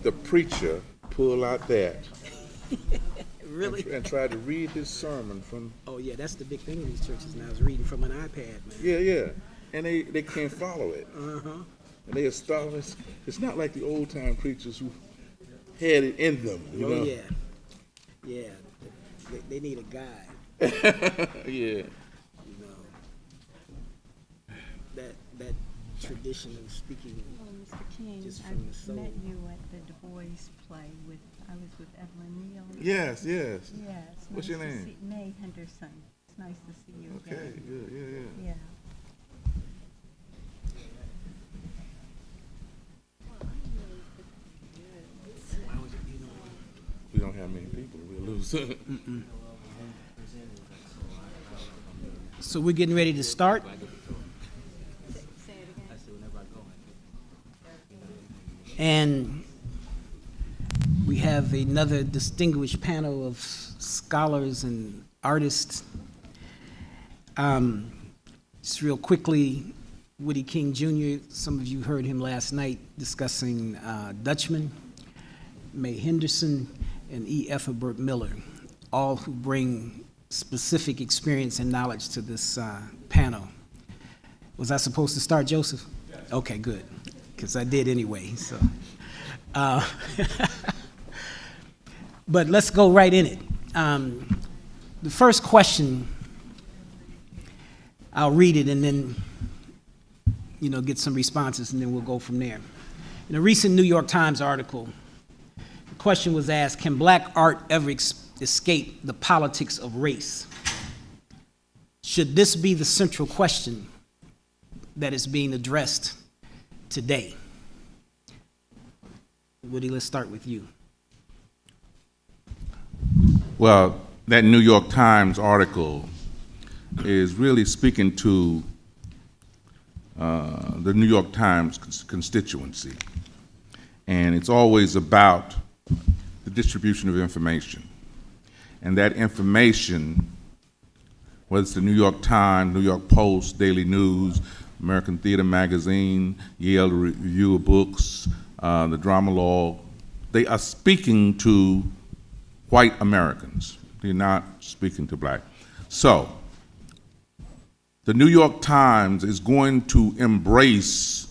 the preacher pull out that Really? and try to read his sermon from. Oh yeah, that's the big thing in these churches now, is reading from an iPad, man. Yeah, and they can't follow it. Uh-huh. And they are starting. It's not like the old time preachers who had it in them. You know? Yeah. They need a guide. Yeah. You know, that tradition of speaking. Well, Mr. King, Just I from the soul. met you at the Du Bois play I was with Evelyn Neal. Yes. Yes. What's your name? May Henderson. It's nice to see you Okay. again. Yeah. Yeah. We don't have many people. We'll lose. So we're getting ready to start. And we have another distinguished panel of scholars and artists. Just real quickly, Woodie King Jr., some of you heard him last night discussing Dutchman, May Henderson, and E. Ethelbert Miller, all who bring specific experience and knowledge to this panel. Was I supposed to start, Joseph? Yes. Okay, good, because I did anyway. So, but let's go right in it. The first question, I'll read it and then, get some responses, and then we'll go from there. In a recent New York Times article, the question was asked, can black art ever escape the politics of race? Should this be the central question that is being addressed today? Woodie, let's start with you. Well, that New York Times article is really speaking to the New York Times constituency. And it's always about the distribution of information. And that information, whether it's the New York Times, New York Post, Daily News, American Theater Magazine, Yale Review of Books, the Drama Log, they are speaking to white Americans. They're not speaking to black. So, the New York Times is going to embrace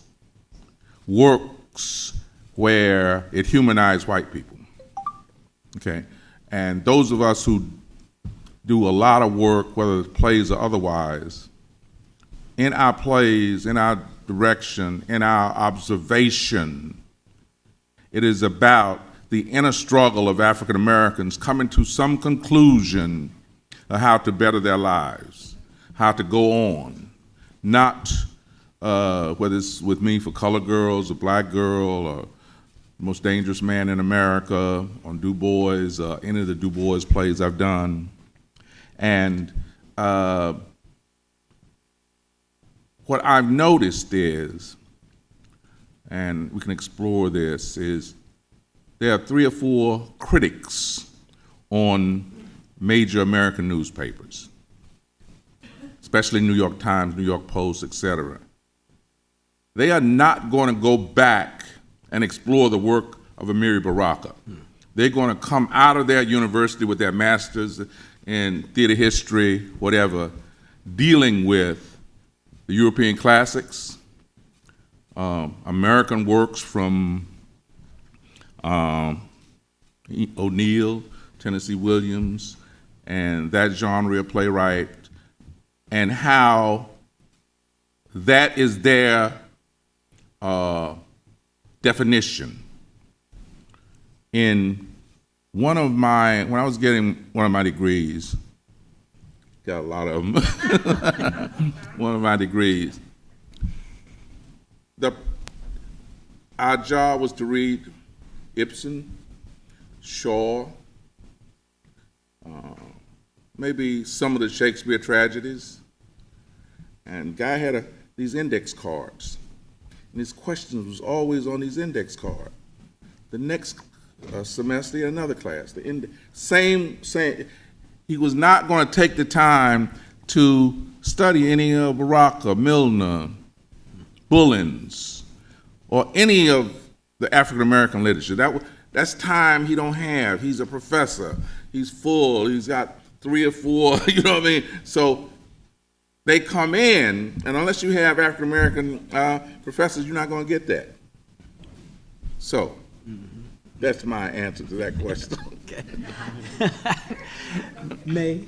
works where it humanizes white people, okay? And those of us who do a lot of work, whether it's plays or otherwise, in our plays, in our direction, in our observation, it is about the inner struggle of African Americans coming to some conclusion of how to better their lives, how to go on, not whether it's with me for Colored Girls, or Black Girl, or Most Dangerous Man in America, on Du Bois, any of the Du Bois plays I've done. And what I've noticed is, and we can explore this, is there are 3 or 4 critics on major American newspapers, especially New York Times, New York Post, etc. They are not going to go back and explore the work of Amiri Baraka. They're going to come out of their university with their masters in theater history, whatever, dealing with the European classics, American works from O'Neill, Tennessee Williams, and that genre of playwright, and how that is their definition. When I was getting one of my degrees, got a lot of them, one of my degrees, our job was to read Ibsen, Shaw, maybe some of the Shakespeare tragedies. And Guy had these index cards. And his questions was always on these index cards. The next semester, another class. Same. He was not going to take the time to study any of Baraka, Milner, Bullins, or any of the African American literature. That's time he don't have. He's a professor. He's full. He's got 3 or 4. You know what I mean? So they come in, and unless you have African American professors, you're not going to get that. So that's my answer to that question. May?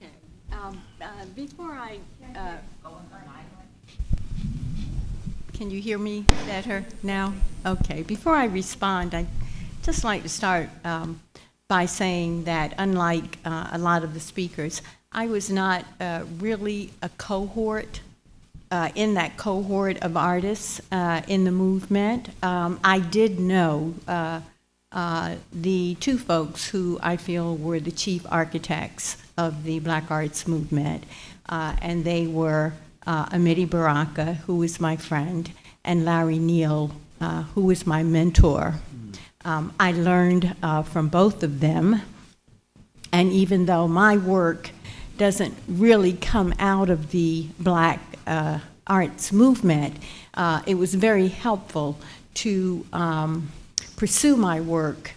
Okay. Before I, can you hear me better now? Okay. Before I respond, I'd just like to start by saying that unlike a lot of the speakers, I was not really a cohort, in that cohort of artists in the movement. I did know the 2 folks who I feel were the chief architects of the Black Arts movement, and they were Amiri Baraka, who was my friend, and Larry Neal, who was my mentor. I learned from both of them, and even though my work doesn't really come out of the Black arts movement, it was very helpful to pursue my work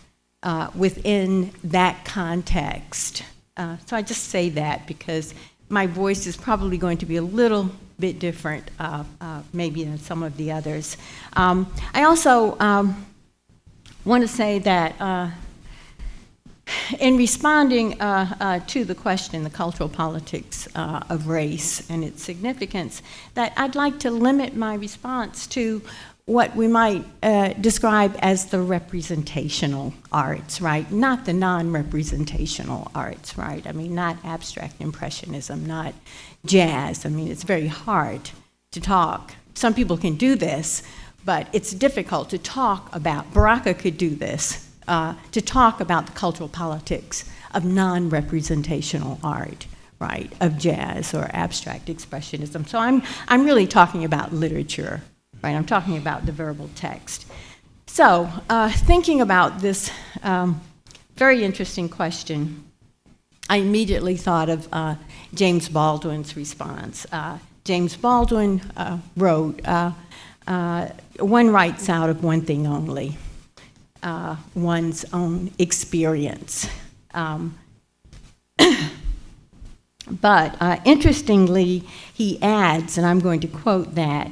within that context. So I just say that because my voice is probably going to be a little bit different maybe than some of the others. I also want to say that in responding to the question, the cultural politics of race and its significance, that I'd like to limit my response to what we might describe as the representational arts, right? Not the non-representational arts, right? I mean, not abstract impressionism, not jazz. I mean, it's very hard to talk. Some people can do this, but it's difficult to talk about. Baraka could do this, to talk about the cultural politics of non-representational art, right? Of jazz or abstract expressionism. So I'm really talking about literature, right? I'm talking about the verbal text. So thinking about this very interesting question, I immediately thought of James Baldwin's response. James Baldwin wrote, one writes out of one thing only, one's own experience. But interestingly, he adds, and I'm going to quote that,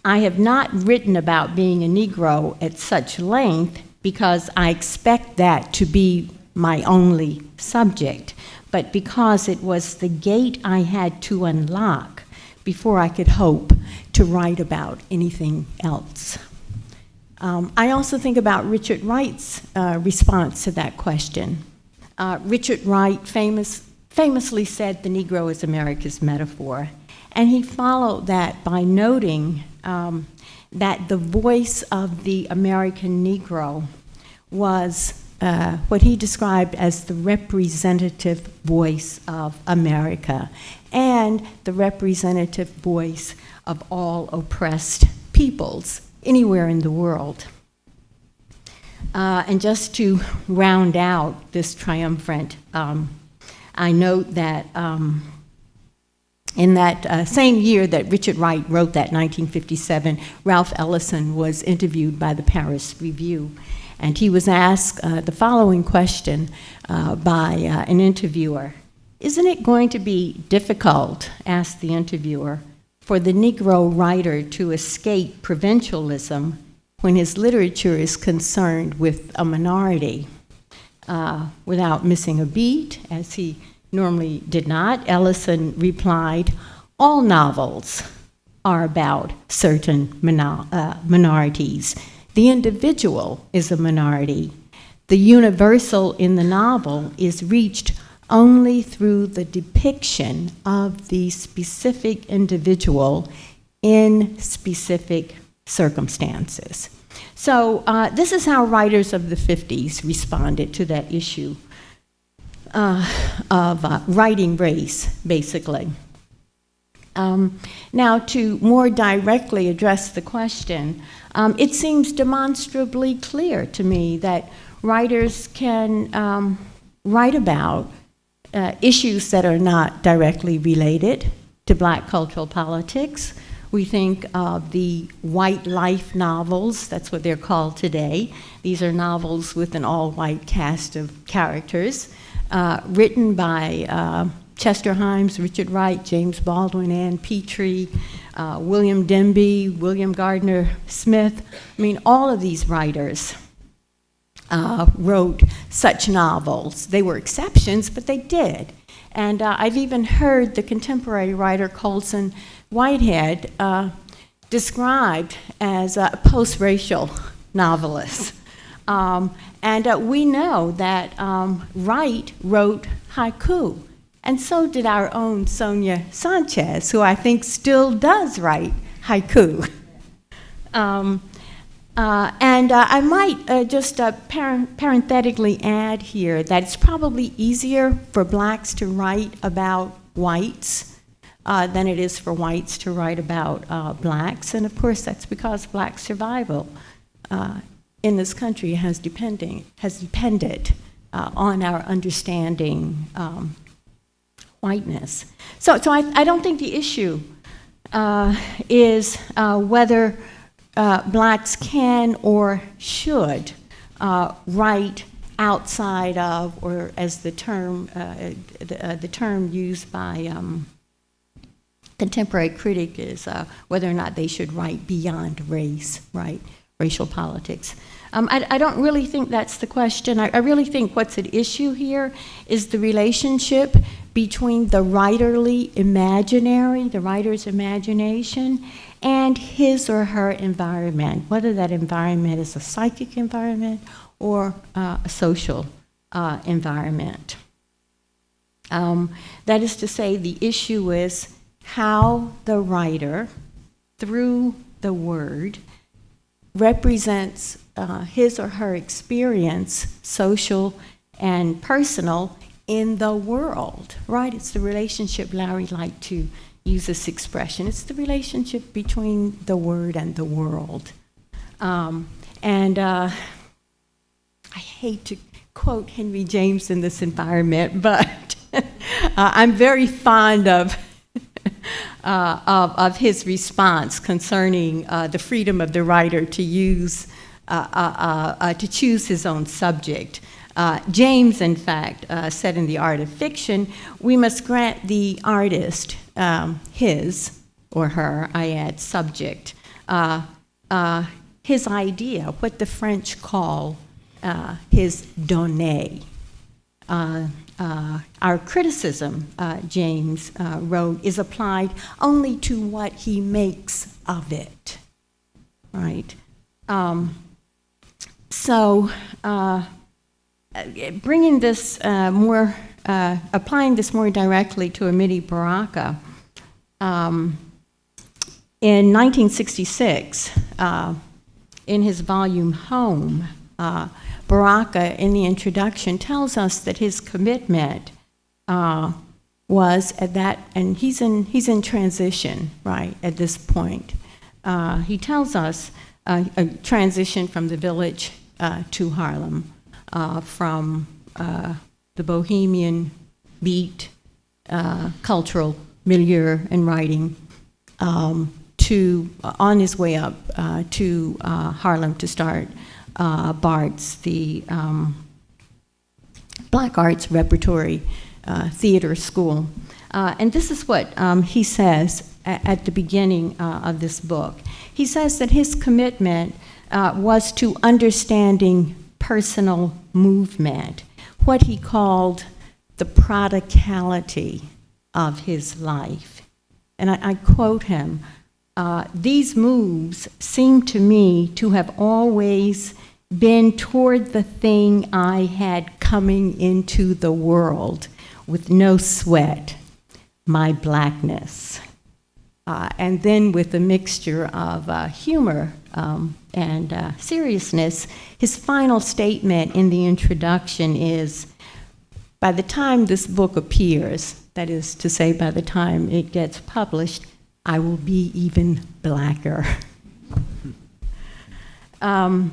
I have not written about being a Negro at such length because I expect that to be my only subject, but because it was the gate I had to unlock before I could hope to write about anything else. I also think about Richard Wright's response to that question. Richard Wright famously said the Negro is America's metaphor, and he followed that by noting that the voice of the American Negro was what he described as the representative voice of America and the representative voice of all oppressed peoples anywhere in the world. And just to round out this triumvirate, I note that in that same year that Richard Wright wrote that, 1957, Ralph Ellison was interviewed by the Paris Review, and he was asked the following question by an interviewer. Isn't it going to be difficult, asked the interviewer, for the Negro writer to escape provincialism when his literature is concerned with a minority? Without missing a beat, as he normally did not, Ellison replied, all novels are about certain minorities. The individual is a minority. The universal in the novel is reached only through the depiction of the specific individual in specific circumstances. So this is how writers of the 50s responded to that issue of writing race, basically. Now, to more directly address the question, it seems demonstrably clear to me that writers can write about issues that are not directly related to Black cultural politics We think of the white life novels, that's what they're called today. These are novels with an all-white cast of characters, written by Chester Himes, Richard Wright, James Baldwin, Ann Petrie, William Denby, William Gardner Smith. I mean, all of these writers wrote such novels. They were exceptions, but they did. And I've even heard the contemporary writer Colson Whitehead described as a post-racial novelist. And we know that Wright wrote haiku, and so did our own Sonja Sanchez, who I think still does write haiku. And I might just parenthetically add here that it's probably easier for blacks to write about whites than it is for whites to write about blacks. And of course, that's because black survival in this country has depended on our understanding whiteness. So I don't think the issue is whether blacks can or should write outside of, or as the term used by contemporary critic is whether or not they should write beyond race, right? Racial politics. I don't really think that's the question. I really think what's at issue here is the relationship between the writerly imaginary, the writer's imagination, and his or her environment, whether that environment is a psychic environment or a social environment. That is to say, the issue is how the writer, through the word, represents his or her experience, social and personal, in the world, right? It's the relationship, Larry liked to use this expression, it's the relationship between the word and the world. I hate to quote Henry James in this environment, but I'm very fond of his response concerning the freedom of the writer to use, to choose his own subject. James, in fact, said in The Art of Fiction, we must grant the artist his or her, I add, subject, his idea, what the French call his donné. Our criticism, James wrote, is applied only to what he makes of it, right? Bringing this applying this more directly to Amiri Baraka, in 1966, in his volume Home, Baraka, in the introduction, tells us that his commitment was at that, and he's in transition, right, at this point. He tells us a transition from the village to Harlem, from the bohemian beat, cultural milieu and writing, to on his way up to Harlem to start BART's, the Black Arts Repertory Theater School. And this is what he says at the beginning of this book. He says that his commitment was to understanding personal movement, what he called the prodicality of his life. And I quote him, these moves seem to me to have always been toward the thing I had coming into the world with no sweat, my blackness. And then with a mixture of humor and seriousness, his final statement in the introduction is, by the time this book appears, that is to say, by the time it gets published, I will be even blacker. I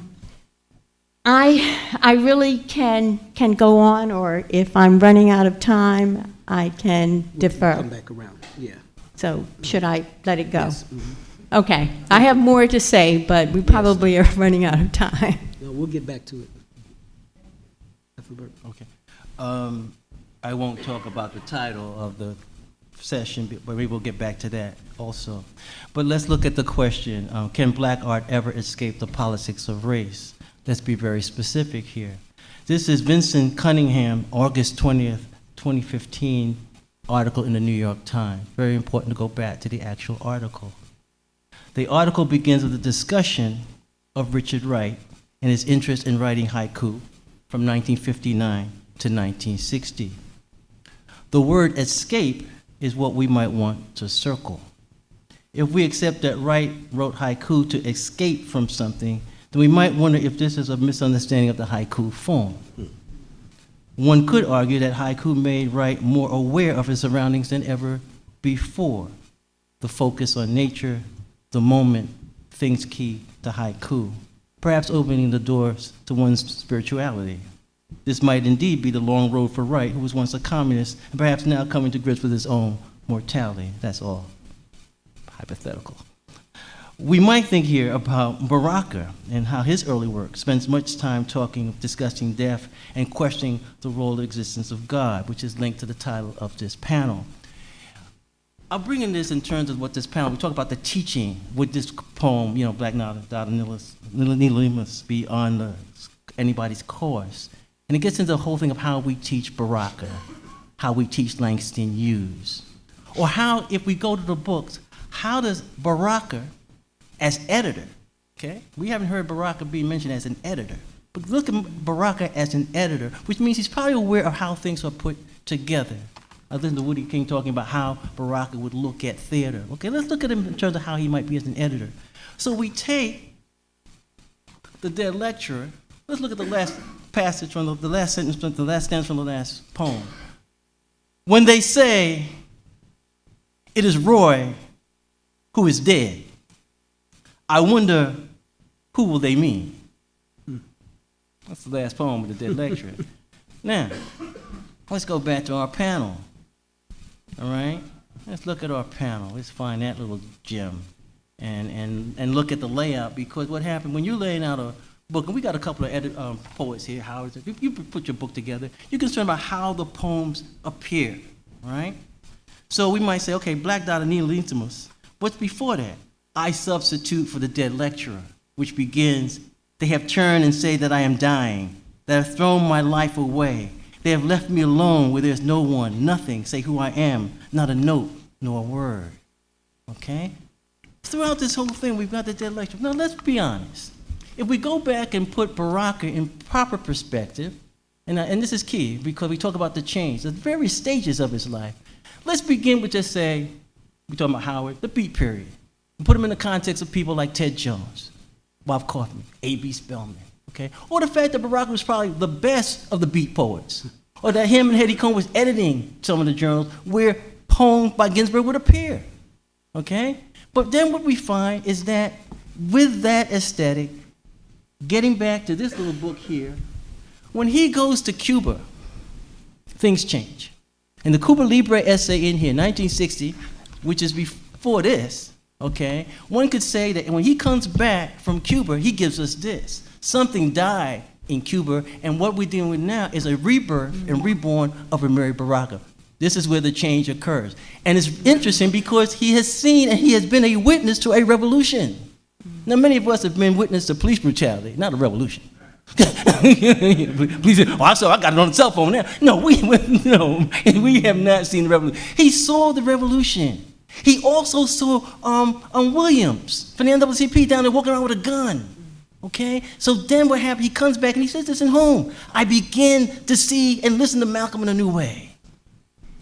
really can go on, or if I'm running out of time, I can defer. Come back around, yeah. So should I let it go? Yes. Okay. I have more to say, but we probably are running out of time. No, we'll get back to it. Ethelbert. Okay. I won't talk about the title of the session, but we will get back to that also. But let's look at the question, can black art ever escape the politics of race? Let's be very specific here. This is Vincent Cunningham, August 20th, 2015 article in the New York Times. Very important to go back to the actual article. The article begins with a discussion of Richard Wright and his interest in writing haiku from 1959 to 1960. The word escape is what we might want to circle. If we accept that Wright wrote haiku to escape from something, then we might wonder if this is a misunderstanding of the haiku form. One could argue that haiku made Wright more aware of his surroundings than ever before. The focus on nature, the moment, things key to haiku, perhaps opening the doors to one's spirituality. This might indeed be the long road for Wright, who was once a communist, and perhaps now coming to grips with his own mortality. That's all hypothetical. We might think here about Baraka and how his early work spends much time discussing death, and questioning the role and existence of God, which is linked to the title of this panel. I'm bringing this in terms of what this panel, we talk about the teaching. Would this poem, Black Dada Nihilismus, be on anybody's course? And it gets into the whole thing of how we teach Baraka, how we teach Langston Hughes. Or how, if we go to the books, how does Baraka, as editor, okay? We haven't heard Baraka being mentioned as an editor, but look at Baraka as an editor, which means he's probably aware of how things are put together. I listened to Woodie King talking about how Baraka would look at theater. Okay, let's look at him in terms of how he might be as an editor. So we take the dead lecturer. Let's look at the last passage from the last sentence, the last stanza from the last poem. When they say it is Roy who is dead, I wonder who will they mean? That's the last poem of the dead lecturer. Now, let's go back to our panel. All right? Let's look at our panel. Let's find that little gem and look at the layout, because what happened when you're laying out a book, and we got a couple of poets here, Howard, if you put your book together, you're concerned about how the poems appear, right? So we might say, okay, Black Dada Nihilismus. What's before that? I substitute for the dead lecturer, which begins, they have turned and say that I am dying, that have thrown my life away. They have left me alone where there's no one, nothing, say who I am, not a note, nor a word. Okay? Throughout this whole thing, we've got the dead lecturer. Now, let's be honest. If we go back and put Baraka in proper perspective, and this is key because we talk about the change, the various stages of his life. Let's begin with just say, we're talking about Howard, the beat period. And put him in the context of people like Ted Jones, Bob Kaufman, A.B. Spellman, okay? Or the fact that Baraka was probably the best of the beat poets. Or that him and Hetty Cohn was editing some of the journals where poems by Ginsberg would appear, okay? But then what we find is that with that aesthetic, getting back to this little book here, when he goes to Cuba, things change. And the Cuba Libre essay in here, 1960, which is before this, okay, one could say that when he comes back from Cuba, he gives us this. Something died in Cuba, and what we're dealing with now is a rebirth and reborn of Amiri Baraka. This is where the change occurs. And it's interesting because he has seen and he has been a witness to a revolution. Now, many of us have been witness to police brutality, not a revolution. Police, I got it on the cell phone now. No, we have not seen the revolution. He saw the revolution. He also saw Williams, from the NAACP, down there walking around with a gun. Okay? So then what happened? He comes back and he says this in home. I begin to see and listen to Malcolm in a new way.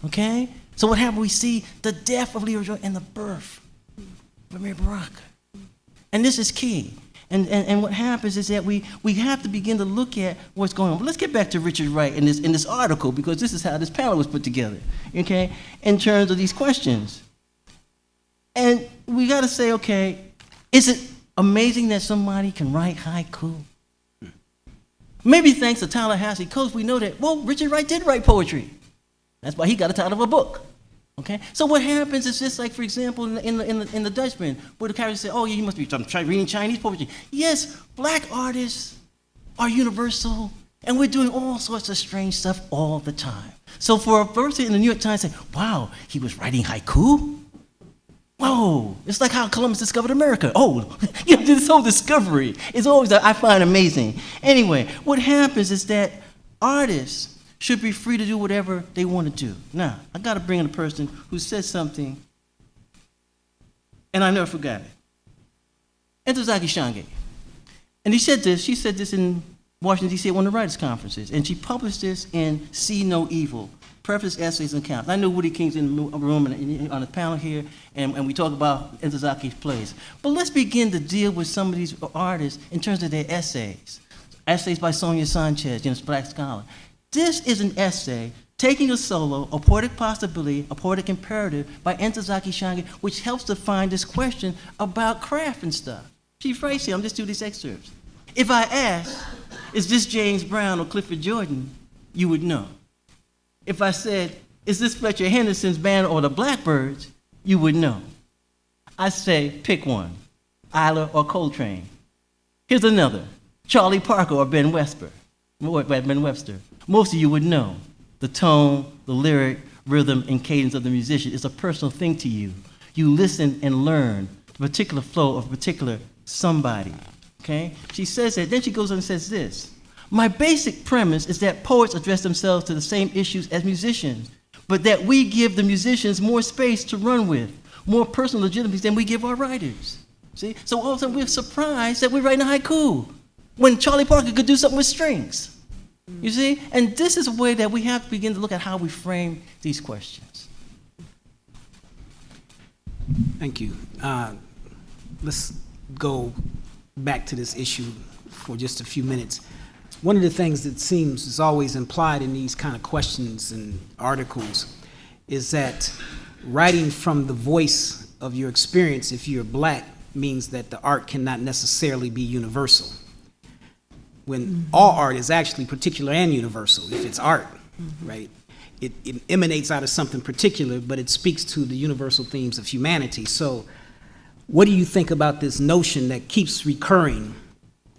Okay? So what happened? We see the death of Leroy and the birth of Amiri Baraka. And this is key. And what happens is that we have to begin to look at what's going on. But let's get back to Richard Wright in this article, because this is how this panel was put together, okay, in terms of these questions. And we got to say, okay, is it amazing that somebody can write haiku? Maybe thanks to Tallahassee Coast, we know that, well, Richard Wright did write poetry. That's why he got a title of a book. Okay, so what happens is just like, for example, in the Dutchman, where the character said, "Oh, yeah, you must be reading Chinese poetry." Yes, black artists are universal, and we're doing all sorts of strange stuff all the time. So for a person in the New York Times saying, "Wow, he was writing haiku." Whoa, it's like how Columbus discovered America. Oh, you know, this whole discovery is always, I find amazing. Anyway, what happens is that artists should be free to do whatever they want to do. Now, I got to bring in a person who said something, and I never forgot it. Ntozake Shange. And she said this in Washington, D.C. at one of the writers' conferences, and she published this in See No Evil, Preface, Essays, and Accounts. I know Woodie King's in the room and on the panel here, and we talk about Ntozake's plays. But let's begin to deal with some of these artists in terms of their essays. Essays by Sonja Sanchez, black scholar. This is an essay taking a solo, a poetic possibility, a poetic imperative by Ntozake Shange, which helps define this question about craft and stuff. She writes here, I'm just doing these excerpts. If I asked, is this James Brown or Clifford Jordan, you would know. If I said, is this Fletcher Henderson's band or the Blackbirds, you would know. I say, pick one, Isla or Coltrane. Here's another, Charlie Parker or Ben Webster. Most of you would know. The tone, the lyric, rhythm, and cadence of the musician is a personal thing to you. You listen and learn the particular flow of a particular somebody, okay? She says that, then she goes on and says this. My basic premise is that poets address themselves to the same issues as musicians, but that we give the musicians more space to run with, more personal legitimacy than we give our writers. See? So all of a sudden we're surprised that we're writing a haiku when Charlie Parker could do something with strings. You see? And this is a way that we have to begin to look at how we frame these questions. Thank you. Let's go back to this issue for just a few minutes. One of the things that seems is always implied in these kind of questions and articles is that writing from the voice of your experience, if you're black, means that the art cannot necessarily be universal. When all art is actually particular and universal, if it's art, right? It emanates out of something particular, but it speaks to the universal themes of humanity. So what do you think about this notion that keeps recurring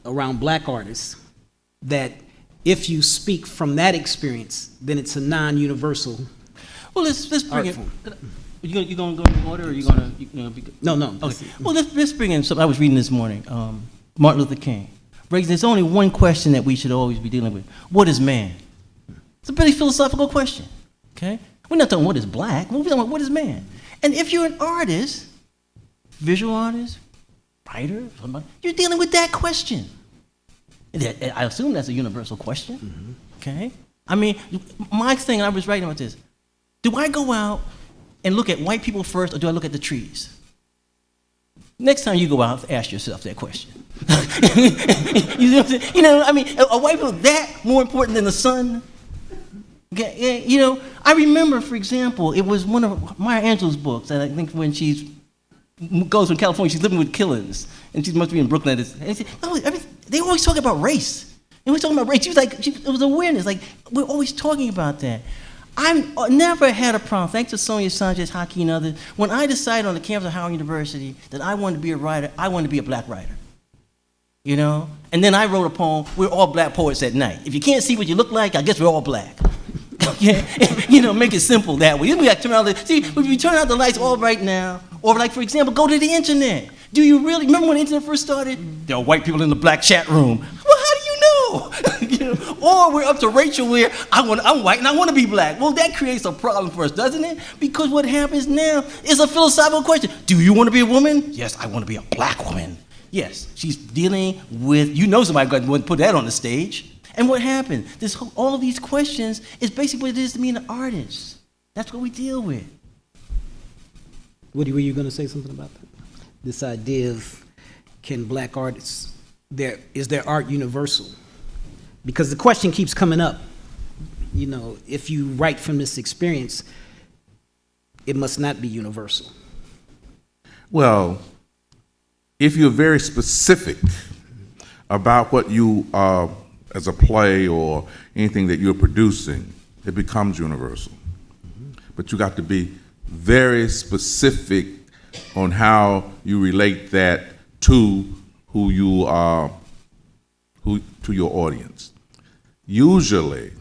around black artists, that if you speak from that experience, then it's a non-universal Well, let's bring it. form? You gonna go in order, or you gonna? No. Okay. Well, let's bring in something I was reading this morning. Martin Luther King. There's only one question that we should always be dealing with. What is man? It's a very philosophical question. Okay. We're not talking what is black. We're talking about what is man. And if you're an artist, visual artist, writer, somebody, you're dealing with that question. I assume that's a universal question, okay? I mean, my thing, I was writing about this. Do I go out and look at white people first, or do I look at the trees? Next time you go out, ask yourself that question. You know what I'm saying? You know, I mean, are white people that more important than the sun? Okay, you know, I remember, for example, it was one of Maya Angelou's books, and I think when she goes from California, she's living with killers, and she must be in Brooklyn. And she, oh, they always talk about race. And we're talking about race. She was like, it was awareness. Like, we're always talking about that. I've never had a problem, thanks to Sonja Sanchez, Haki, and others, when I decided on the campus of Howard University that I wanted to be a writer, I wanted to be a black writer. You know? And then I wrote a poem, We're All Black Poets at Night. If you can't see what you look like, I guess we're all black. Yeah, you know, make it simple that way. We got to turn out see, if we turn out the lights all right now, or like, for example, go to the internet. Do you really remember when the internet first started? There were white people in the black chat room. Well, how do you know? You know? Or we're up to Rachel where I'm white and I want to be black. Well, that creates a problem for us, doesn't it? Because what happens now is a philosophical question. Do you want to be a woman? Yes, I want to be a black woman. Yes, she's dealing with, you know, somebody going to put that on the stage. And what happened? All of these questions is basically what it is to be an artist. That's what we deal with. Woody, were you going to say something about that? This idea of, can black artists, is their art universal? Because the question keeps coming up. You know, if you write from this experience, it must not be universal. Well, if you're very specific about what you as a play or anything that you're producing, it becomes universal. But you got to be very specific on how you relate that to who you are, to your audience. Usually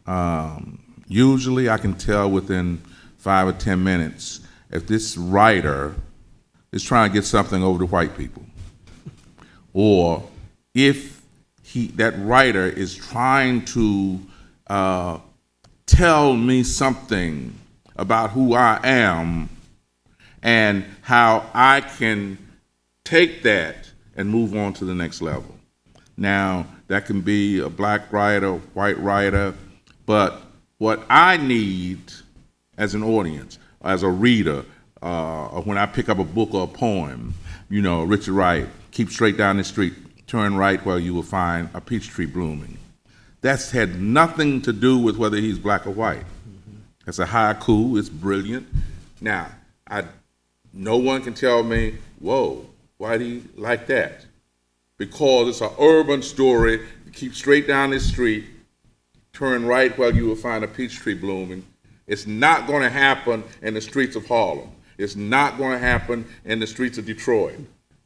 I can tell within 5 or 10 minutes if this writer is trying to get something over to white people, or if that writer is trying to tell me something about who I am and how I can take that and move on to the next level. Now, that can be a black writer, white writer, but what I need as an audience, as a reader, or when I pick up a book or a poem, Richard Wright, keep straight down the street, turn right where you will find a peach tree blooming. That's had nothing to do with whether he's black or white. It's a haiku, it's brilliant. Now, no one can tell me, whoa, why do you like that? Because it's an urban story, keep straight down the street, turn right where you will find a peach tree blooming. It's not going to happen in the streets of Harlem. It's not going to happen in the streets of Detroit.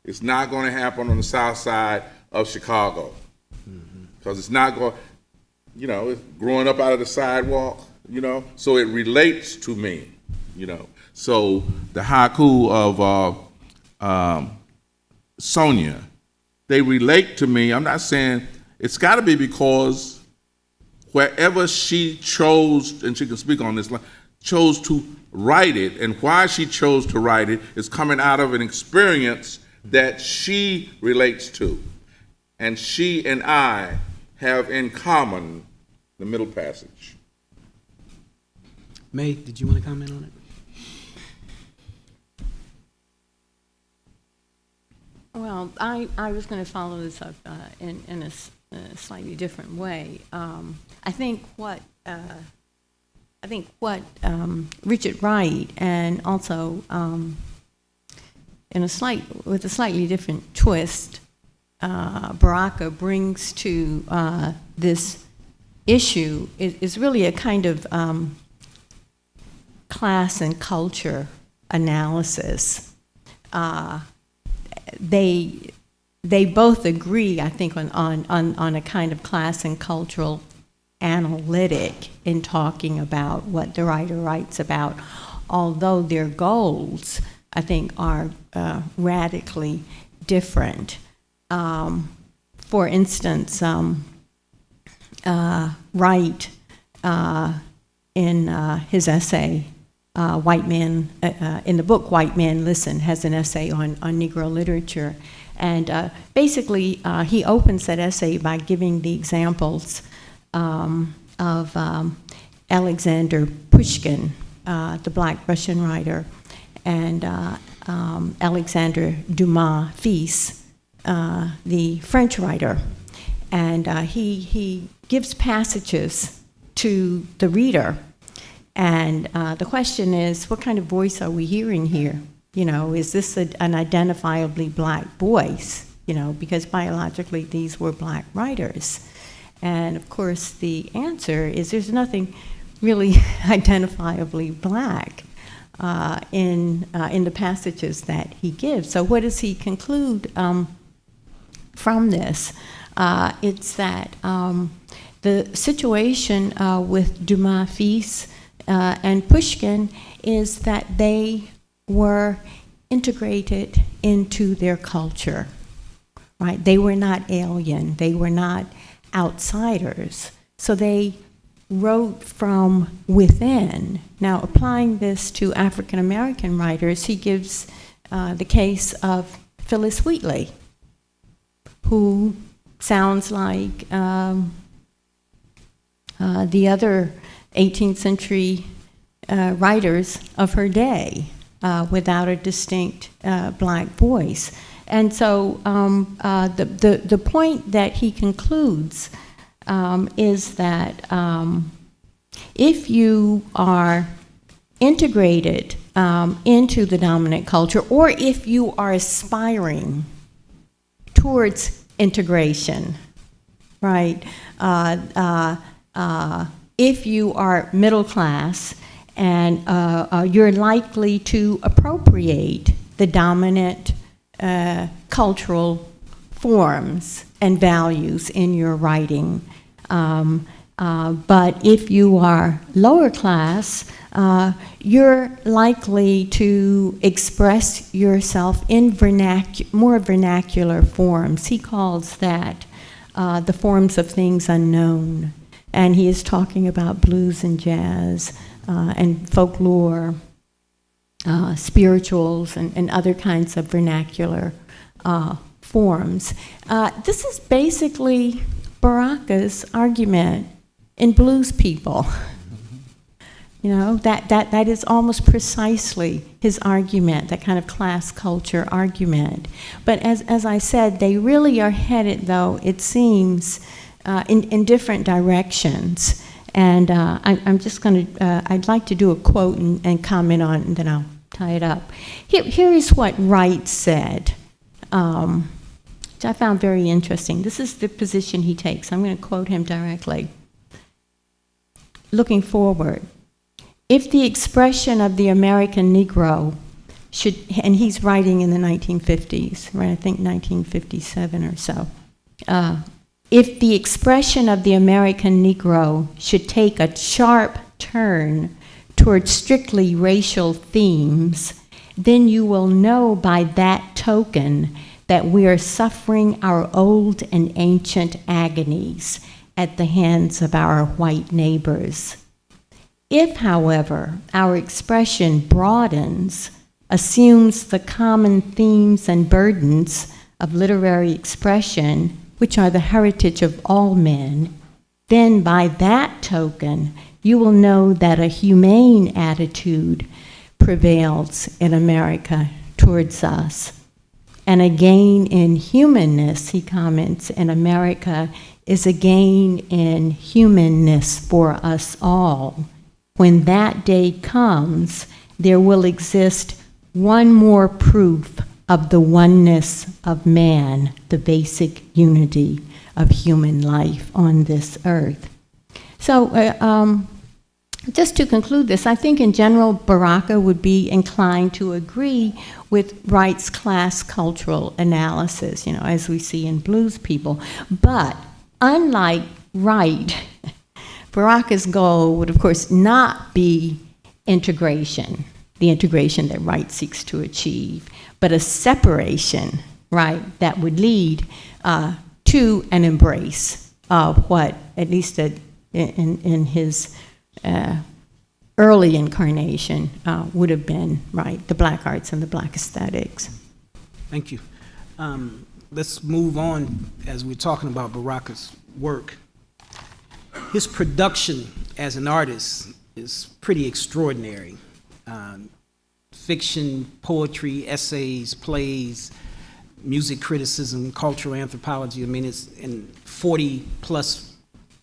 It's not going to happen on the south side of Chicago. Because it's not going, it's growing up out of the sidewalk, so it relates to me, So the haiku of Sonja, they relate to me. I'm not saying, it's got to be because wherever she chose, and she can speak on this, chose to write it, and why she chose to write it is coming out of an experience that she relates to. And she and I have in common the middle passage. May, did you want to comment on it? Well, I was going to follow this up in a slightly different way. I think what Richard Wright, and also with a slightly different twist, Baraka brings to this issue is really a kind of class and culture analysis. They both agree, I think, on a kind of class and cultural analytic in talking about what the writer writes about, although their goals, I think, are radically different. For instance, Wright, in his essay, White Man, in the book White Man Listen, has an essay on Negro literature. And basically, he opens that essay by giving the examples of Alexander Pushkin, the Black Russian writer, and Alexander Dumas fils, the French writer. And he gives passages to the reader. And the question is, what kind of voice are we hearing here? Is this an identifiably black voice? Because biologically these were black writers. And of course the answer is there's nothing really identifiably black in the passages that he gives. So what does he conclude from this? It's that the situation with Dumas fils and Pushkin is that they were integrated into their culture, right? They were not alien. They were not outsiders. So they wrote from within. Now, applying this to African American writers, he gives the case of Phyllis Wheatley, who sounds like the other 18th century writers of her day, without a distinct black voice. And so the point that he concludes is that if you are integrated into the dominant culture, or if you are aspiring towards integration, right? If you are middle class and you're likely to appropriate the dominant cultural forms and values in your writing. But if you are lower class, you're likely to express yourself in more vernacular forms. He calls that the forms of things unknown. And he is talking about blues and jazz and folklore, spirituals, and other kinds of vernacular forms. This is basically Baraka's argument in Blues People. You know, that is almost precisely his argument, that kind of class culture argument. But as I said, they really are headed, though, it seems, in different directions. And I'm just going to, I'd like to do a quote and comment on it, and then I'll tie it up. Here is what Wright said, which I found very interesting. This is the position he takes. I'm going to quote him directly. Looking forward, if the expression of the American Negro should, and he's writing in the 1950s, right? I think 1957 or so. If the expression of the American Negro should take a sharp turn towards strictly racial themes, then you will know by that token that we are suffering our old and ancient agonies at the hands of our white neighbors. If, however, our expression broadens, assumes the common themes and burdens of literary expression, which are the heritage of all men, then by that token, you will know that a humane attitude prevails in America towards us. And a gain in humanness, he comments, in America is a gain in humanness for us all. When that day comes, there will exist one more proof of the oneness of man, the basic unity of human life on this earth. So just to conclude this, I think in general Baraka would be inclined to agree with Wright's class cultural analysis, you know, as we see in Blues People. But unlike Wright, Baraka's goal would, of course, not be integration, the integration that Wright seeks to achieve, but a separation, right, that would lead to an embrace of what, at least in his early incarnation, would have been, right, the black arts and the black aesthetics. Thank you. Let's move on as we're talking about Baraka's work. His production as an artist is pretty extraordinary. Fiction, poetry, essays, plays, music criticism, cultural anthropology. I mean, it's in 40 plus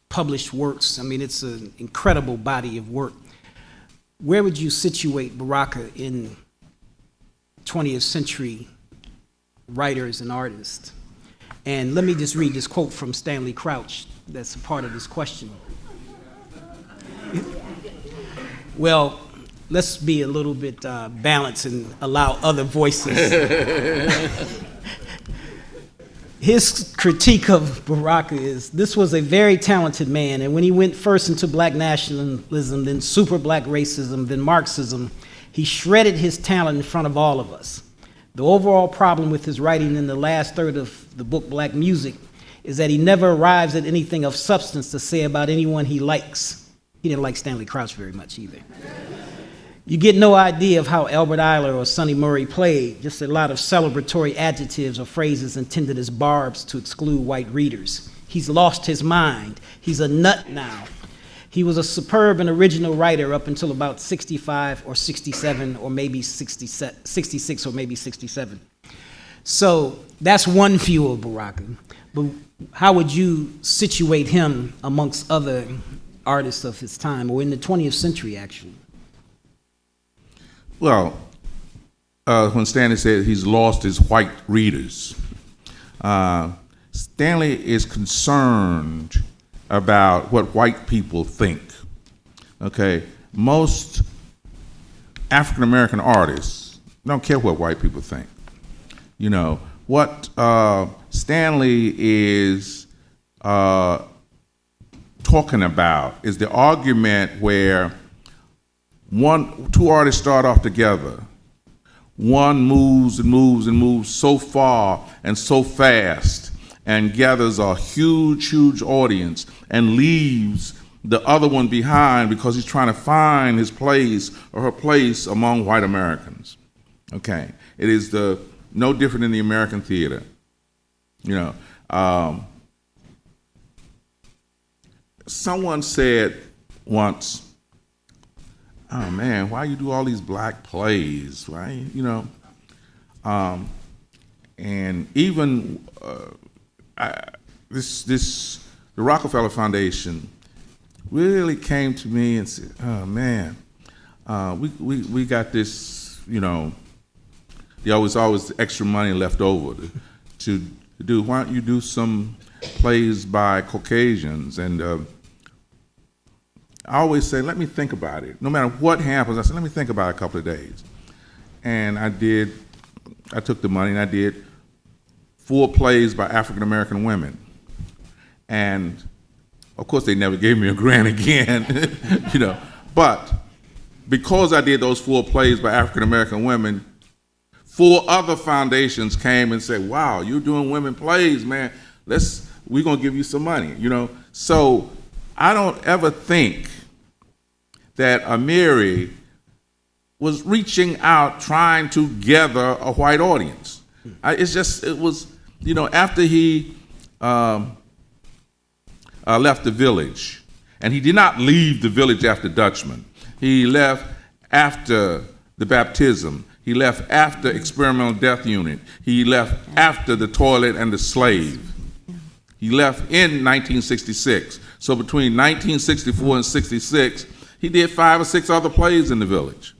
published works. I mean, it's an incredible body of work. Where would you situate Baraka in 20th century writers and artists? And let me just read this quote from Stanley Crouch that's a part of this question. Well, let's be a little bit balanced and allow other voices. His critique of Baraka is, this was a very talented man, and when he went first into black nationalism, then super black racism, then Marxism, he shredded his talent in front of all of us. The overall problem with his writing in the last third of the book, Black Music, is that he never arrives at anything of substance to say about anyone he likes. He didn't like Stanley Crouch very much either. You get no idea of how Albert Ayler or Sonny Murray played, just a lot of celebratory adjectives or phrases intended as barbs to exclude white readers. He's lost his mind. He's a nut now. He was a superb and original writer up until about 65 or 67 or maybe 66 or maybe 67. So that's one view of Baraka. But how would you situate him amongst other artists of his time, or in the 20th century, actually? Well, when Stanley said he's lost his white readers, Stanley is concerned about what white people think. Okay, most African-American artists, don't care what white people think. You know, what Stanley is talking about is the argument where two artists start off together. One moves and moves and moves so far and so fast and gathers a huge, huge audience and leaves the other one behind because he's trying to find his place or her place among white Americans. Okay, it is no different in the American theater. You know, someone said once, "Oh man, why you do all these black plays? Why, you know?" And even the Rockefeller Foundation really came to me and said, "Oh man, we got this, you know, there's always extra money left over to do. Why don't you do some plays by Caucasians?" And I always say, "Let me think about it." No matter what happens, I said, "Let me think about it a couple of days." And I did. I took the money and I did 4 plays by African American women, and of course, they never gave me a grant again, you know. But because I did those 4 plays by African American women, 4 other foundations came and said, "Wow, you're doing women plays, man. We're gonna give you some money," you know. So I don't ever think that Amiri was reaching out trying to gather a white audience. It was, you know, after he left the village, and he did not leave the village after Dutchman. He left after the baptism. He left after experimental death unit. He left after the toilet and the slave. He left in 1966. So between 1964 and 66, he did 5 or 6 other plays in the village.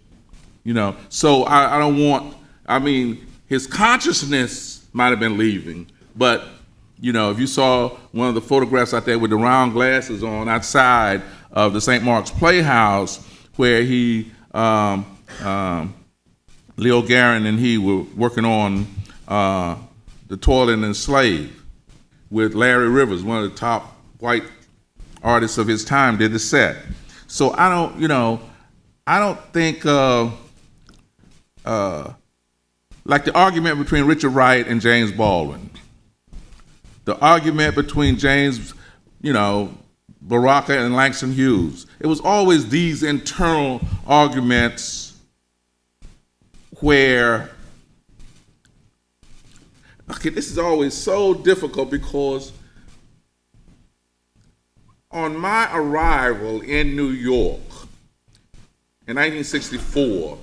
You know, so I don't want, I mean, his consciousness might have been leaving, but you know, if you saw one of the photographs out there with the round glasses on outside of the St. Mark's Playhouse, where Leo Garin and he were working on The Toilet and the Slave with Larry Rivers, one of the top white artists of his time, did the set. So I don't think, like the argument between Richard Wright and James Baldwin, the argument between James, you know, Baraka and Langston Hughes. It was always these internal arguments where, okay, this is always so difficult because on my arrival in New York in 1964,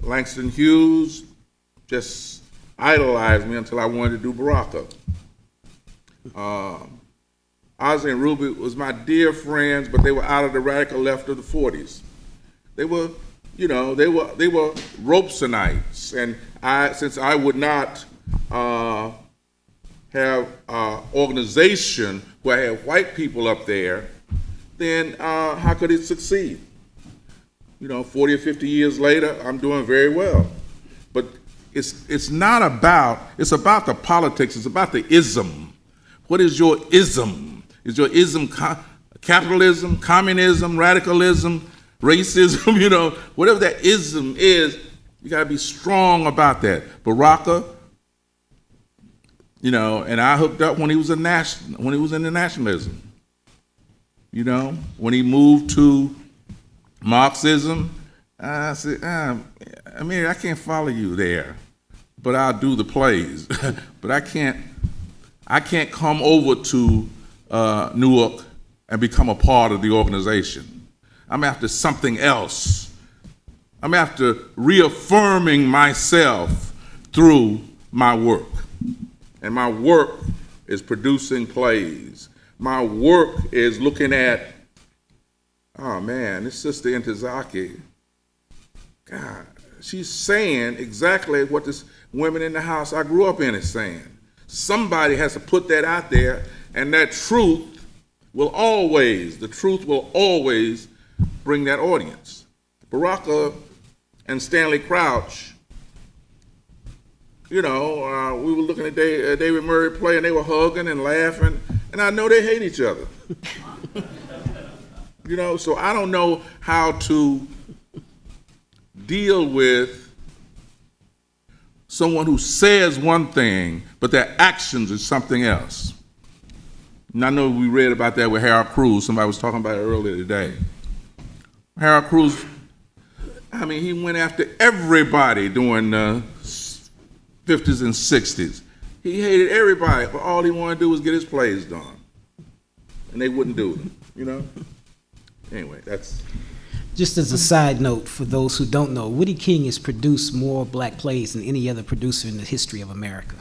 Langston Hughes just idolized me until I wanted to do Baraka. Ozzie and Ruby was my dear friends, but they were out of the radical left of the 40s. They were, you know, they were Robesonites, and since I would not have an organization where I had white people up there, then how could it succeed? You know, 40 or 50 years later, I'm doing very well. But it's not about, it's about the politics, it's about the ism. What is your ism? Is your ism capitalism, communism, radicalism, racism, you know, whatever that ism is, you gotta be strong about that. Baraka, you know, and I hooked up when he was into nationalism. You know, when he moved to Marxism, I said, Amiri, I can't follow you there, but I'll do the plays. But I can't come over to Newark and become a part of the organization. I'm after something else. I'm after reaffirming myself through my work. And my work is producing plays. My work is looking at, oh man, this sister Intezaki, God, she's saying exactly what this women in the house I grew up in is saying. Somebody has to put that out there, and that truth will always bring that audience. Baraka and Stanley Crouch, you know, we were looking at David Murray play, and they were hugging and laughing, and I know they hate each other. You know, so I don't know how to deal with someone who says one thing, but their actions is something else. And I know we read about that with Harold Cruz. Somebody was talking about it earlier today. Harold Cruz, I mean, he went after everybody during the 50s and 60s. He hated everybody, but all he wanted to do was get his plays done. And they wouldn't do it, you know? Anyway, that's... Just as a side note, for those who don't know, Woodie King has produced more black plays than any other producer in the history of America.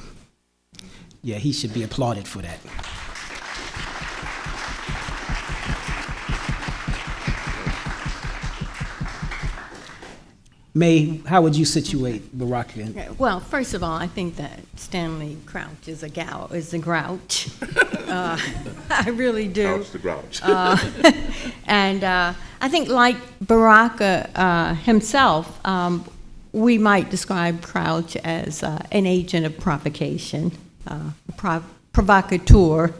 Yeah, he should be applauded for that. May, how would you situate Baraka? Okay, well, first of all, I think that Stanley Crouch is a grouch. I really do. Couch the grouch. And I think, like Baraka himself, we might describe Crouch as an agent of provocation, provocateur.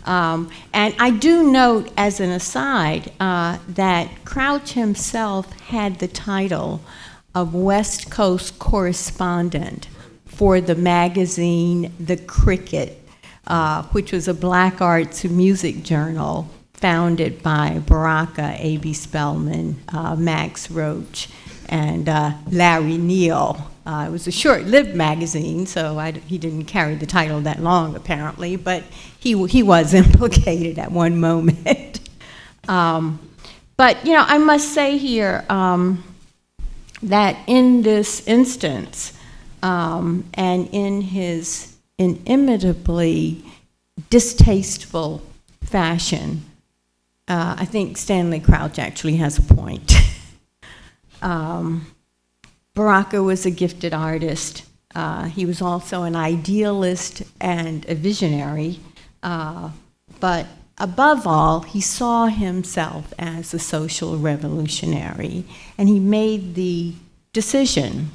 And I do note, as an aside, that Crouch himself had the title of West Coast correspondent for the magazine The Cricket, which was a black arts music journal founded by Baraka, A.B. Spellman, Max Roach, and Larry Neal. It was a short-lived magazine, so he didn't carry the title that long, apparently, but he was implicated at one moment. But, you know, I must say here that in this instance, and in his inimitably distasteful fashion, I think Stanley Crouch actually has a point. Baraka was a gifted artist. He was also an idealist and a visionary, but above all, he saw himself as a social revolutionary, and he made the decision,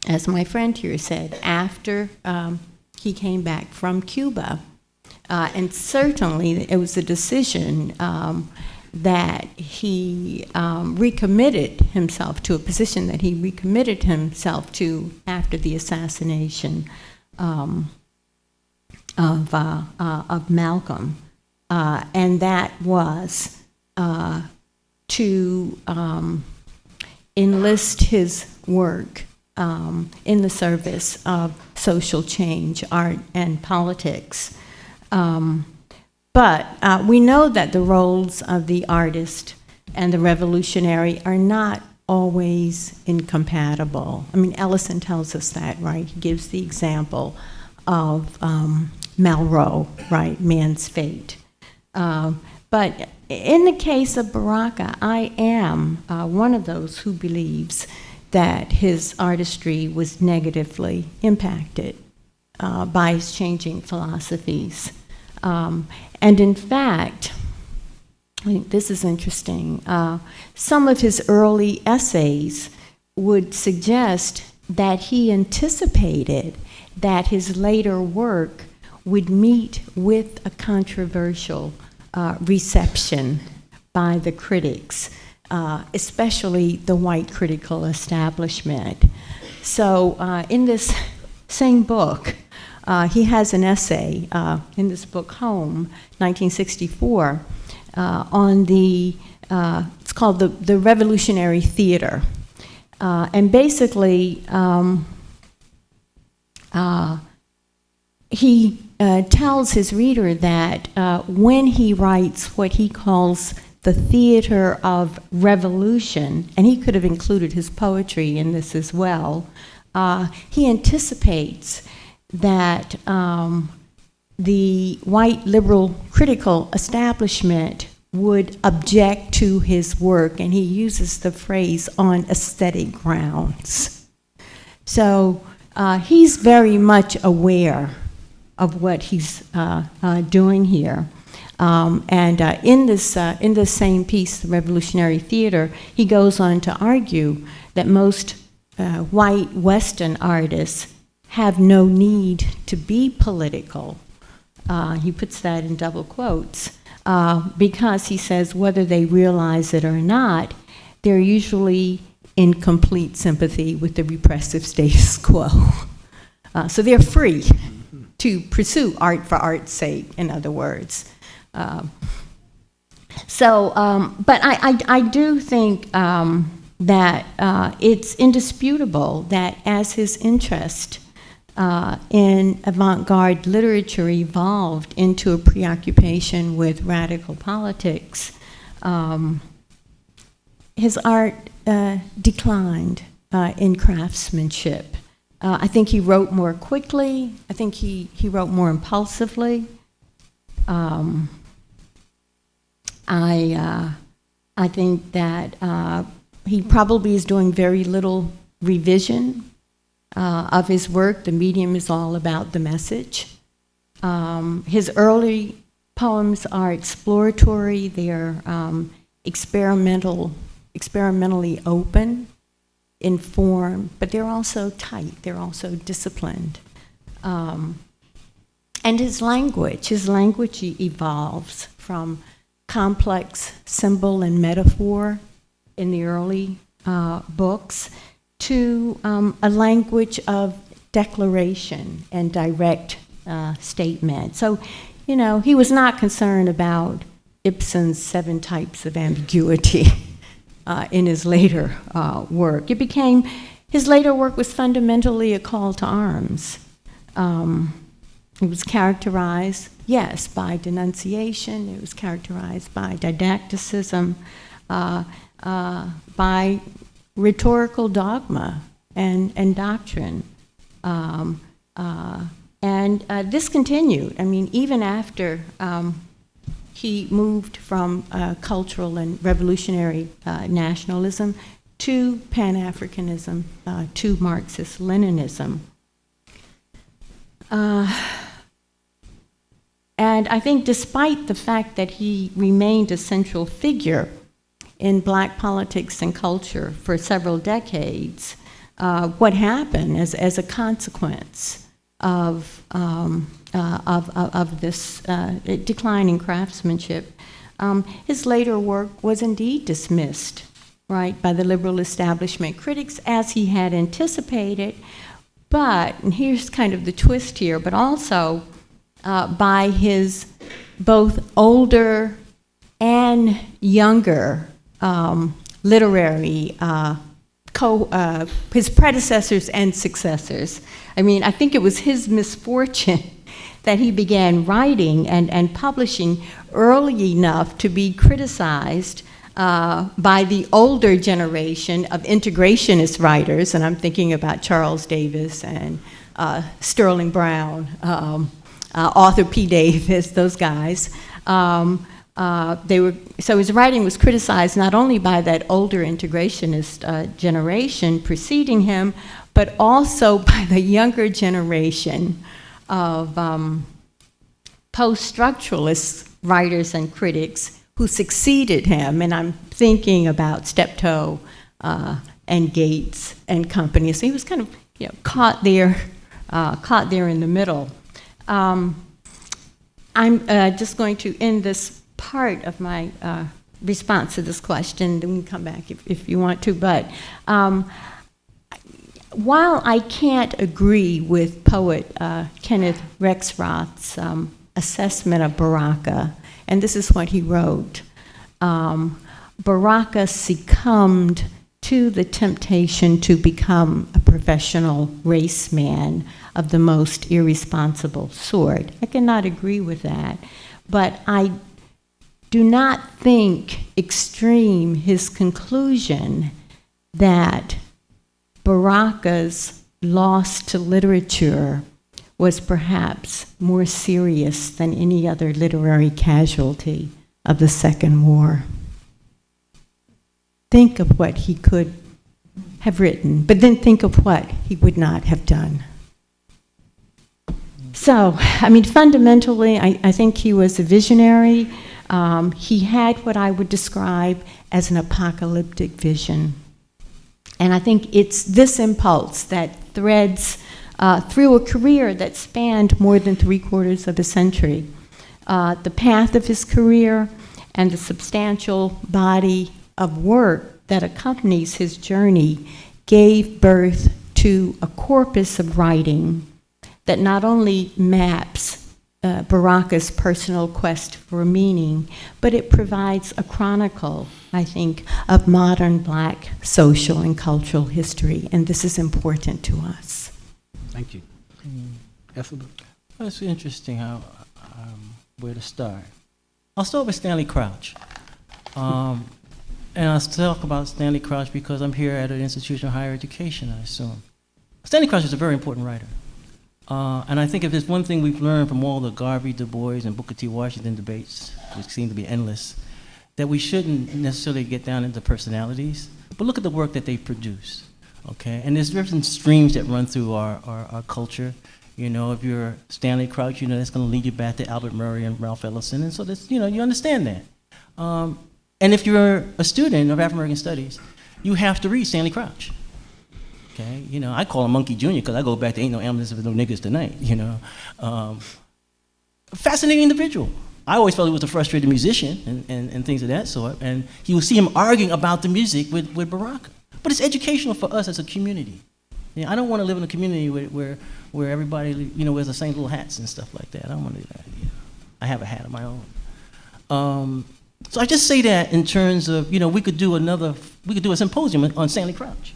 as my friend here said, after he came back from Cuba. And certainly it was a decision that he recommitted himself to, a position that he recommitted himself to after the assassination of Malcolm. And that was to enlist his work in the service of social change, art, and politics. But we know that the roles of the artist and the revolutionary are not always incompatible. I mean, Ellison tells us that, right? He gives the example of Malraux, right, Man's Fate. But in the case of Baraka, I am one of those who believes that his artistry was negatively impacted by his changing philosophies. And in fact, I think this is interesting, some of his early essays would suggest that he anticipated that his later work would meet with a controversial reception by the critics, especially the white critical establishment. So in this same book, he has an essay in this book, Home, 1964, on the, it's called the Revolutionary Theater. And basically, he tells his reader that when he writes what he calls the theater of revolution, and he could have included his poetry in this as well, he anticipates that the white liberal critical establishment would object to his work, and he uses the phrase on aesthetic grounds. So he's very much aware of what he's doing here. In this same piece, The Revolutionary Theater, he goes on to argue that most white Western artists have no need to be political. He puts that in double quotes, because he says whether they realize it or not, they're usually in complete sympathy with the repressive status quo. So they're free to pursue art for art's sake, in other words. But I do think that it's indisputable that as his interest in avant-garde literature evolved into a preoccupation with radical politics, his art declined in craftsmanship. I think he wrote more quickly. I think he wrote more impulsively. I think that he probably is doing very little revision of his work. The medium is all about the message. His early poems are exploratory. They're experimentally open in form, but they're also tight. They're also disciplined. And his language evolves from complex symbol and metaphor in the early books to a language of declaration and direct statement. So, you know, he was not concerned about Ibsen's 7 types of ambiguity in his later work. His later work was fundamentally a call to arms. It was characterized, yes, by denunciation. It was characterized by didacticism, by rhetorical dogma and doctrine. This continued. I mean, even after he moved from cultural and revolutionary nationalism to Pan-Africanism, to Marxist-Leninism. And I think despite the fact that he remained a central figure in Black politics and culture for several decades, what happened as a consequence of this decline in craftsmanship, his later work was indeed dismissed, right, by the liberal establishment critics as he had anticipated, but, and here's kind of the twist here, but also by his both older and younger literary his predecessors and successors. I mean, I think it was his misfortune that he began writing and publishing early enough to be criticized by the older generation of integrationist writers, and I'm thinking about Charles Davis and Sterling Brown, Arthur P. Davis, those guys. So his writing was criticized not only by that older integrationist generation preceding him, but also by the younger generation of post-structuralist writers and critics who succeeded him. And I'm thinking about Steptoe and Gates and company. So he was kind of, you know, caught there in the middle. I'm just going to end this part of my response to this question, then we can come back if you want to. But while I can't agree with poet Kenneth Rexroth's assessment of Baraka, and this is what he wrote, Baraka succumbed to the temptation to become a professional raceman of the most irresponsible sort. I cannot agree with that, but I do not think extreme his conclusion that Baraka's loss to literature was perhaps more serious than any other literary casualty of the Second War. Think of what he could have written, but then think of what he would not have done. So, I mean, fundamentally, I think he was a visionary. He had what I would describe as an apocalyptic vision. And I think it's this impulse that threads through a career that spanned more than 3/4 of a century. The path of his career and the substantial body of work that accompanies his journey gave birth to a corpus of writing that not only maps Baraka's personal quest for meaning, but it provides a chronicle, I think, of modern Black social and cultural history, and this is important to us. Thank you. Ethelbert? Well, it's interesting how where to start. I'll start with Stanley Crouch. And I'll talk about Stanley Crouch because I'm here at an institution of higher education, I assume. Stanley Crouch is a very important writer. And I think if there's one thing we've learned from all the Garvey, Du Bois, and Booker T. Washington debates, which seem to be endless, that we shouldn't necessarily get down into personalities, but look at the work that they produce, okay? And there's different streams that run through our culture. You know, if you're Stanley Crouch, you know, that's gonna lead you back to Albert Murray and Ralph Ellison, and so that's, you know, you understand that. And if you're a student of African American Studies, you have to read Stanley Crouch. Okay, you know, I call him Monkey Jr. because I go back to Ain't No Ambulance with No Niggas Tonight, you know. Fascinating individual. I always felt he was a frustrated musician and things of that sort, and you will see him arguing about the music with Baraka. But it's educational for us as a community. You know, I don't want to live in a community where everybody, you know, wears the same little hats and stuff like that. I don't want to do that. You know. I have a hat of my own. So I just say that in terms of, you know, we could do a symposium on Stanley Crouch.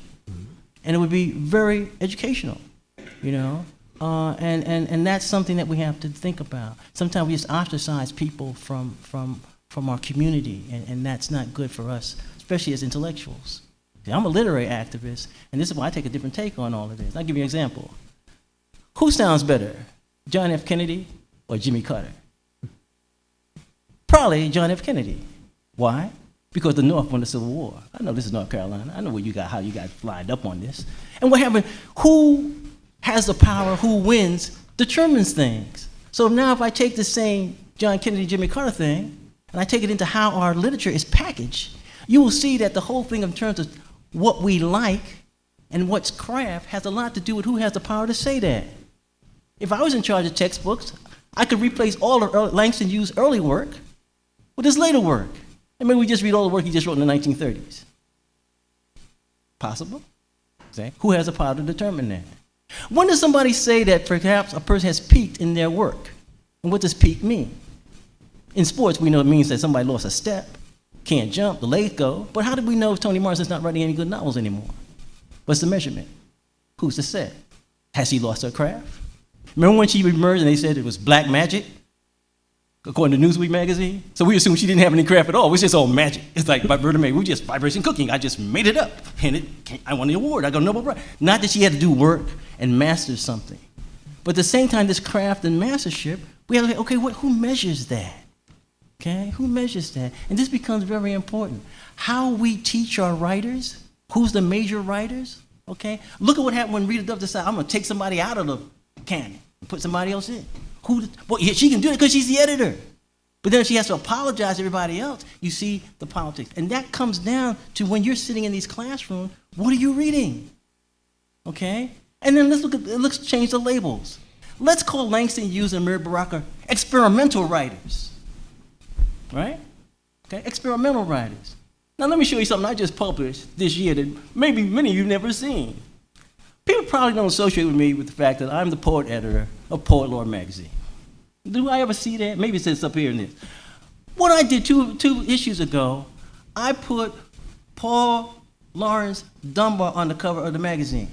And it would be very educational, you know? And that's something that we have to think about. Sometimes we just ostracize people from our community, and that's not good for us, especially as intellectuals. See, I'm a literary activist, and this is why I take a different take on all of this. I'll give you an example. Who sounds better, John F. Kennedy or Jimmy Carter? Probably John F. Kennedy. Why? Because the North won the Civil War. I know this is North Carolina. I know how you got lined up on this. And what happened, who has the power, who wins, determines things. So now if I take the same John Kennedy, Jimmy Carter thing, and I take it into how our literature is packaged, you will see that the whole thing in terms of what we like and what's craft has a lot to do with who has the power to say that. If I was in charge of textbooks, I could replace all of Langston Hughes' early work with his later work. And maybe we just read all the work he just wrote in the 1930s. Possible? See? Who has the power to determine that? When does somebody say that perhaps a person has peaked in their work? And what does peak mean? In sports, we know it means that somebody lost a step, can't jump, the legs go. But how do we know if Toni Morrison's not writing any good novels anymore? What's the measurement? Who's to say? Has she lost her craft? Remember when she emerged and they said it was black magic? According to Newsweek magazine. So we assumed she didn't have any craft at all. It was just all magic. It's like by Berta May, we just vibration cooking. I just made it up. And I won the award. I got a Nobel Prize. Not that she had to do work and master something. But at the same time, this craft and mastership, we have to say, okay, who measures that? Okay, who measures that? And this becomes very important. How we teach our writers, who's the major writers, okay? Look at what happened when Rita Dove decided, I'm gonna take somebody out of the canon and put somebody else in. Well, she can do it because she's the editor. But then she has to apologize to everybody else. You see the politics. And that comes down to when you're sitting in these classrooms, what are you reading? Okay? And then let's change the labels. Let's call Langston Hughes and Amiri Baraka experimental writers. Right? Okay, experimental writers. Now let me show you something I just published this year that maybe many of you have never seen. People probably don't associate with me with the fact that I'm the poet editor of Poet Laureate magazine. Do I ever see that? Maybe it says up here in this. What I did two issues ago, I put Paul Laurence Dunbar on the cover of the magazine.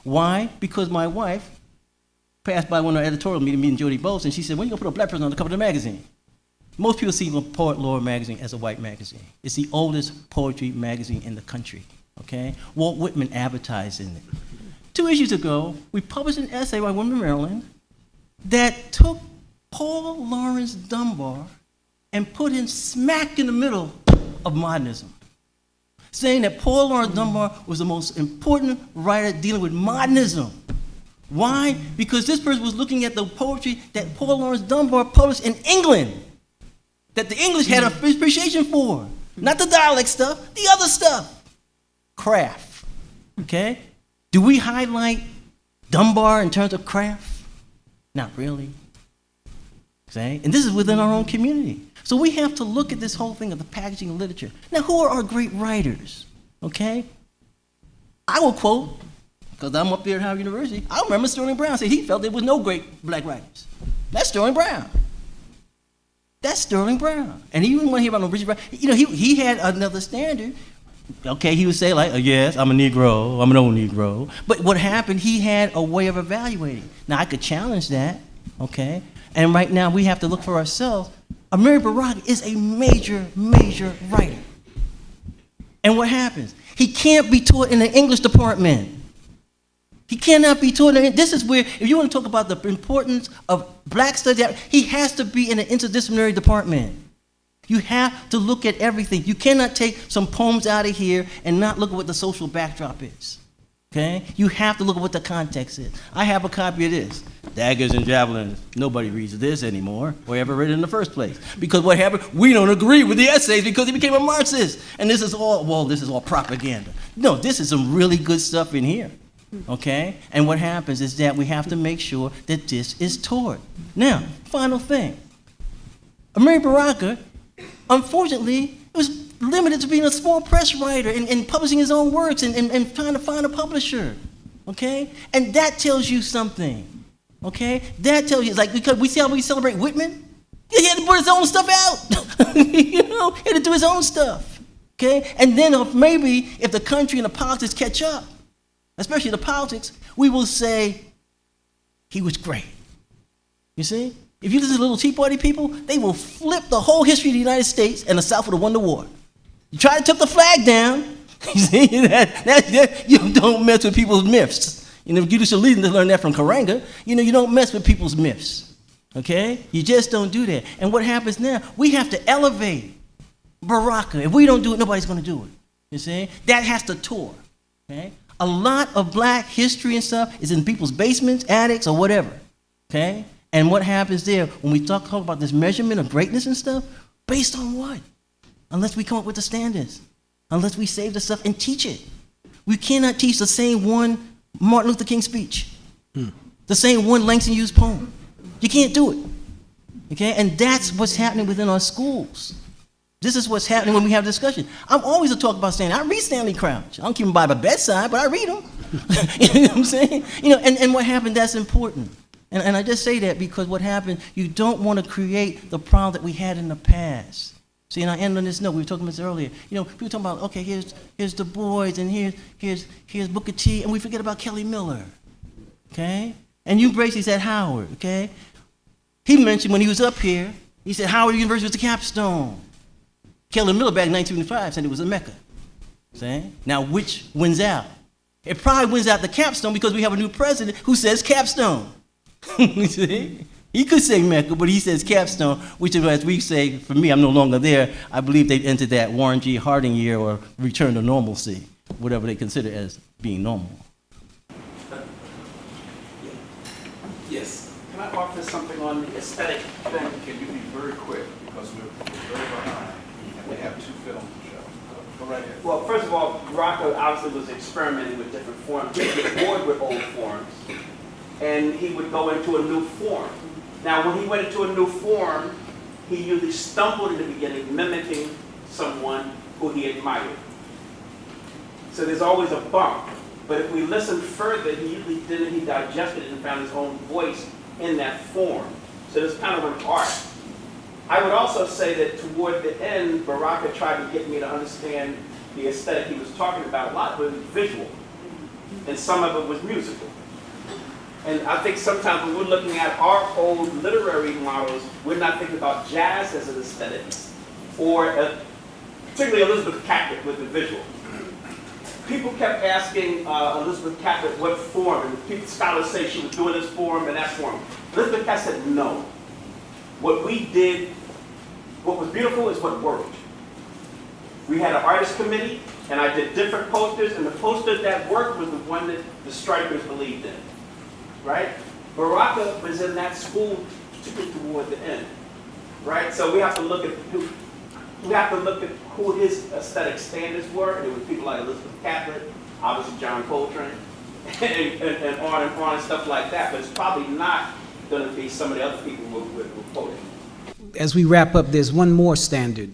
Why? Because my wife passed by one of our editorial meetings, me and Jody Bowles, and she said, when are you gonna put a black person on the cover of the magazine? Most people see Poet Laureate magazine as a white magazine. It's the oldest poetry magazine in the country, okay? Walt Whitman advertised in it. 2 issues ago, we published an essay by William Maryland that took Paul Laurence Dunbar and put him smack in the middle of modernism, saying that Paul Laurence Dunbar was the most important writer dealing with modernism. Why? Because this person was looking at the poetry that Paul Laurence Dunbar published in England, that the English had an appreciation for. Not the dialect stuff, the other stuff. Craft, okay? Do we highlight Dunbar in terms of craft? Not really. Okay? And this is within our own community. So we have to look at this whole thing of the packaging of literature. Now, who are our great writers? Okay? I will quote, because I'm up there at Howard University, I remember Sterling Brown said he felt there was no great black writers. That's Sterling Brown. That's Sterling Brown. And he didn't want to hear about no Richard Brown. You know, he had another standard. Okay, he would say like, yes, I'm a Negro, I'm an old Negro. But what happened, he had a way of evaluating. Now, I could challenge that, okay? And right now, we have to look for ourselves. Amiri Baraka is a major, major writer. And what happens? He can't be taught in the English department. He cannot be taught. This is where, if you want to talk about the importance of black studies, he has to be in an interdisciplinary department. You have to look at everything. You cannot take some poems out of here and not look at what the social backdrop is. Okay? You have to look at what the context is. I have a copy of this. Daggers and Javelins. Nobody reads this anymore or ever read it in the first place. Because what happened? We don't agree with the essays because he became a Marxist. And this is all propaganda. No, this is some really good stuff in here. Okay? And what happens is that we have to make sure that this is taught. Now, final thing. Amiri Baraka, unfortunately, was limited to being a small press writer and publishing his own works and trying to find a publisher. Okay? And that tells you something. Okay? That tells you, like, because we see how we celebrate Whitman. He had to put his own stuff out. You know, he had to do his own stuff. Okay? And then maybe if the country and the politics catch up, especially the politics, we will say he was great. You see? If you listen to little Tea Party people, they will flip the whole history of the United States and the South would have won the war. You try to take the flag down, you see, that you don't mess with people's myths. You know, you should learn that from Karanga. You know, you don't mess with people's myths. Okay? You just don't do that. And what happens now, we have to elevate Baraka. If we don't do it, nobody's going to do it. You see? That has to tour. Okay? A lot of black history and stuff is in people's basements, attics, or whatever. Okay? And what happens there, when we talk about this measurement of greatness and stuff, based on what? Unless we come up with the standards. Unless we save the stuff and teach it. We cannot teach the same one Martin Luther King speech. The same one Langston Hughes poem. You can't do it. Okay? And that's what's happening within our schools. This is what's happening when we have discussion. I'm always a talk about Stanley. I read Stanley Crouch. I don't keep him by my bedside, but I read him. You know what I'm saying? You know, and what happened, that's important. And I just say that because what happened, you don't want to create the problem that we had in the past. See, and I end on this note. We were talking about this earlier. You know, people talking about, okay, here's Du Bois, and here's Booker T, and we forget about Kelly Miller. Okay? And you Bracey's at Howard, okay? He mentioned when he was up here, he said Howard University was the capstone. Kelly Miller back in 1975 said it was a Mecca. See? Now, which wins out? It probably wins out the capstone because we have a new president who says capstone. See? He could say Mecca, but he says capstone, which is, as we say, for me, I'm no longer there. I believe they entered that Warren G. Harding year or return to normalcy, whatever they consider as being normal. Yes. Can I offer something on the aesthetic thing? Can you be very quick, because we're very behind, and we have 2 films to show. Go right ahead. Well, first of all, Baraka obviously was experimenting with different forms. He would get bored with old forms, and he would go into a new form. Now, when he went into a new form, he usually stumbled in the beginning, mimicking someone who he admired. So there's always a bump. But if we listen further, he usually didn't. He digested it and found his own voice in that form. So there's kind of an art. I would also say that toward the end, Baraka tried to get me to understand the aesthetic he was talking about. A lot of it was visual, and some of it was musical. And I think sometimes when we're looking at our old literary models, we're not thinking about jazz as an aesthetic, or particularly Elizabeth Catlett with the visual. People kept asking Elizabeth Catlett what form, and scholars say she was doing this form and that form. Elizabeth Catlett said no. What we did, what was beautiful is what worked. We had an artist committee, and I did different posters, and the poster that worked was the one that the strikers believed in. right? Baraka was in that school toward the end, right? So we have to look at who his aesthetic standards were, and it was people like Elizabeth Catlett, obviously John Coltrane, and on and stuff like that. But it's probably not going to be some of the other people we're quoting. As we wrap up, there's one more standard.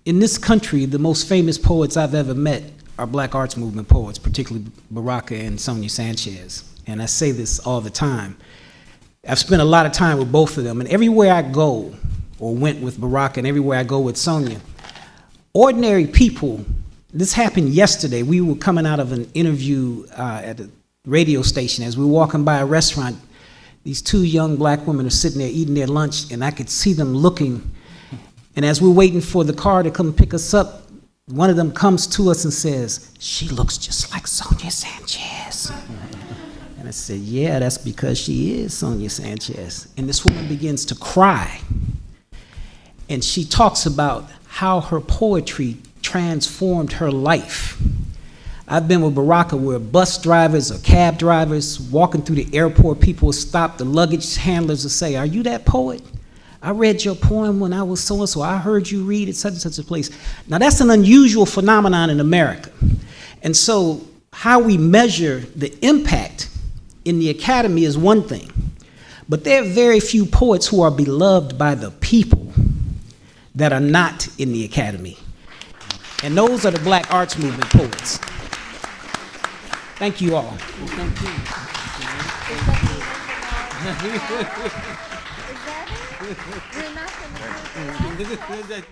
In this country, the most famous poets I've ever met are Black arts movement poets, particularly Baraka and Sonja Sanchez. And I say this all the time. I've spent a lot of time with both of them, and everywhere I go, or went with Baraka, and everywhere I go with Sonja, ordinary people, this happened yesterday. We were coming out of an interview at a radio station. As we were walking by a restaurant, these two young Black women are sitting there eating their lunch, and I could see them looking. And as we're waiting for the car to come pick us up, one of them comes to us and says, "She looks just like Sonja Sanchez." And I said, "Yeah, that's because she is Sonja Sanchez." And this woman begins to cry. And she talks about how her poetry transformed her life. I've been with Baraka where bus drivers or cab drivers walking through the airport, people will stop, the luggage handlers will say, "Are you that poet? I read your poem when I was so-and-so. I heard you read at such and such a place." Now that's an unusual phenomenon in America. And so how we measure the impact in the academy is one thing, but there are very few poets who are beloved by the people that are not in the academy. And those are the Black arts movement poets. Thank you all. Is that it? We're not going to do that?